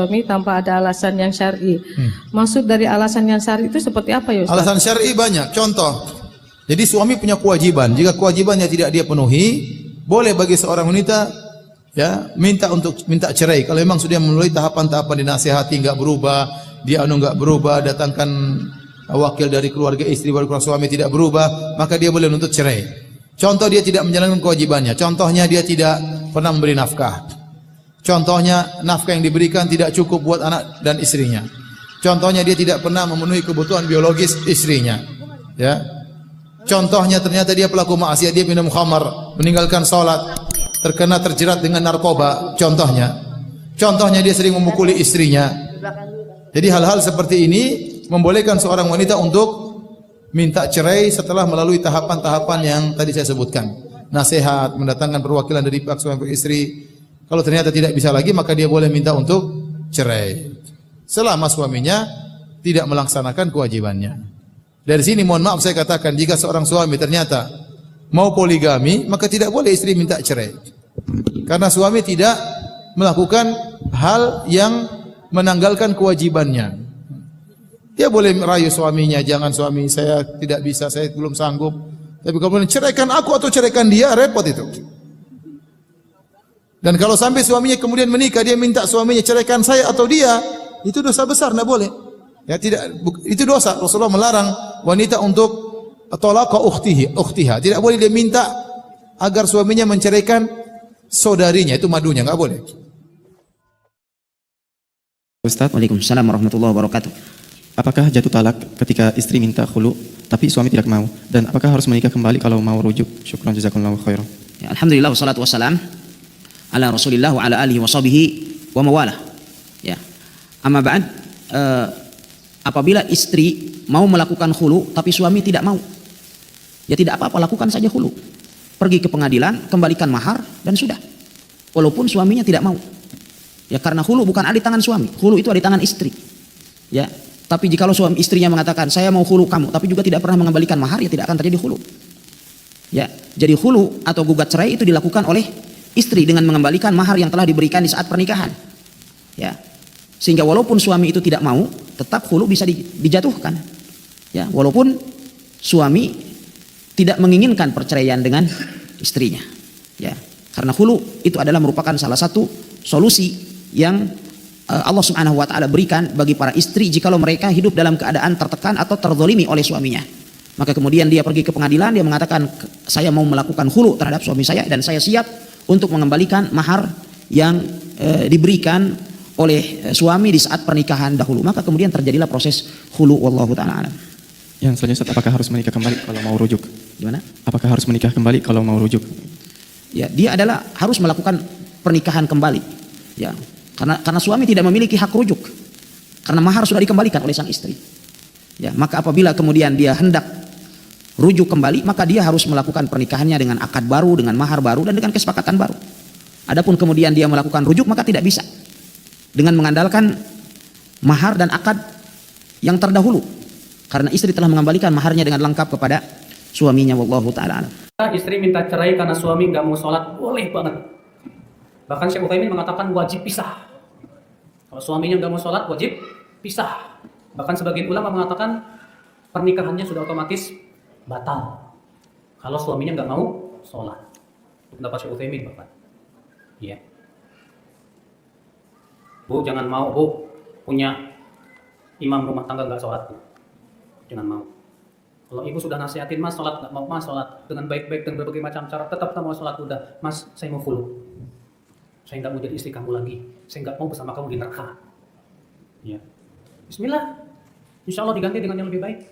suami tanpa ada alasan yang syar'i. Maksud dari alasan yang syar'i itu seperti apa ya Ustaz? Alasan syar'i banyak. Contoh, jadi suami punya kewajiban. Jika kewajibannya tidak dia penuhi, boleh bagi seorang wanita ya minta cerai. Kalau memang sudah melalui tahapan-tahapan dinasihati enggak berubah, dia enggak berubah, datangkan wakil dari keluarga istri, baru keluarga suami tidak berubah, maka dia boleh menuntut cerai. Contoh dia tidak menjalankan kewajibannya. Contohnya dia tidak pernah memberi nafkah. Contohnya nafkah yang diberikan tidak cukup buat anak dan istrinya. Contohnya dia tidak pernah memenuhi kebutuhan biologis istrinya. Ya. Contohnya ternyata dia pelaku maksiat, dia minum khamar, meninggalkan salat, terjerat dengan narkoba. Contohnya dia sering memukuli istrinya. Jadi hal-hal seperti ini membolehkan seorang wanita untuk minta cerai setelah melalui tahapan-tahapan yang tadi saya sebutkan. Nasihat, mendatangkan perwakilan dari pihak suami istri. Kalau ternyata tidak bisa lagi, maka dia boleh minta untuk cerai. Selama suaminya tidak melaksanakan kewajibannya. Dari sini mohon maaf saya katakan, jika seorang suami ternyata mau poligami, maka tidak boleh istri minta cerai. Karena suami tidak melakukan hal yang menanggalkan kewajibannya. Dia boleh merayu suaminya, jangan suami saya tidak bisa, saya belum sanggup. Tapi kalau ceraikan aku atau ceraikan dia, repot itu. Dan kalau sampai suaminya kemudian menikah, dia minta suaminya ceraikan saya atau dia, itu dosa besar, tidak boleh. Ya tidak, itu dosa. Rasulullah melarang wanita untuk talaqa ukhtiha. Tidak boleh dia minta agar suaminya menceraikan saudarinya, itu madunya, enggak boleh. Ustaz, waalaikumsalam warahmatullahi wabarakatuh. Apakah jatuh talak ketika istri minta khulu tapi suami tidak mau? Dan apakah harus menikah kembali kalau mau rujuk? Syukran jazakumullahu khairan. Ya, alhamdulillah wassalatu wassalam ala Rasulillah wa ala alihi wa sahbihi wa mawalah. Ya. Amma ba'd, apabila istri mau melakukan khulu tapi suami tidak mau, ya tidak apa-apa, lakukan saja khulu. Pergi ke pengadilan, kembalikan mahar dan sudah. Walaupun suaminya tidak mau. Ya, karena khulu bukan ada di tangan suami, khulu itu ada di tangan istri. Ya. Tapi jikalau suami istrinya mengatakan saya mau khulu kamu, tapi juga tidak pernah mengembalikan mahar, ya tidak akan terjadi khulu. Ya, jadi khulu atau gugat cerai itu dilakukan oleh istri dengan mengembalikan mahar yang telah diberikan di saat pernikahan. Ya. Sehingga walaupun suami itu tidak mau, tetap khulu bisa dijatuhkan. Ya, walaupun suami tidak menginginkan perceraian dengan istrinya. Ya. Karena khulu itu adalah merupakan salah satu solusi yang Allah Subhanahu wa taala berikan bagi para istri jikalau mereka hidup dalam keadaan tertekan atau terzalimi oleh suaminya. Maka kemudian dia pergi ke pengadilan, dia mengatakan saya mau melakukan khulu terhadap suami saya dan saya siap untuk mengembalikan mahar yang diberikan oleh suami di saat pernikahan dahulu. Maka kemudian terjadilah proses khulu, wallahu taala alam. Yang selanjutnya, apakah harus menikah kembali kalau mau rujuk? Gimana? Apakah harus menikah kembali kalau mau rujuk? Ya, dia adalah harus melakukan pernikahan kembali. Ya. Karena suami tidak memiliki hak rujuk. Karena mahar sudah dikembalikan oleh sang istri. Ya, maka apabila kemudian dia hendak rujuk kembali, maka dia harus melakukan pernikahannya dengan akad baru, dengan mahar baru, dan dengan kesepakatan baru. Adapun kemudian dia melakukan rujuk, maka tidak bisa dengan mengandalkan mahar dan akad yang terdahulu. Karena istri telah mengembalikan maharnya dengan lengkap kepada suaminya, wallahu ta'ala alam. Istri minta cerai karena suami nggak mau sholat, boleh banget. Bahkan Syekh Utsaimin mengatakan wajib pisah. Kalau suaminya nggak mau sholat, wajib pisah. Bahkan sebagian ulama mengatakan pernikahannya sudah otomatis batal kalau suaminya nggak mau sholat. Itu pendapat Syekh Utsaimin, Bapak. Iya. Bu, jangan mau, Bu, punya imam rumah tangga nggak sholat, Bu. Jangan mau. Kalau ibu sudah nasihatin, Mas sholat, nggak mau, Mas sholat dengan baik-baik dan berbagai macam cara, tetap nggak mau sholat, udah, Mas, saya mau khulu. Saya nggak mau jadi istri kamu lagi. Saya nggak mau bersama kamu di neraka. Ya. Bismillah. Insya Allah diganti dengan yang lebih baik.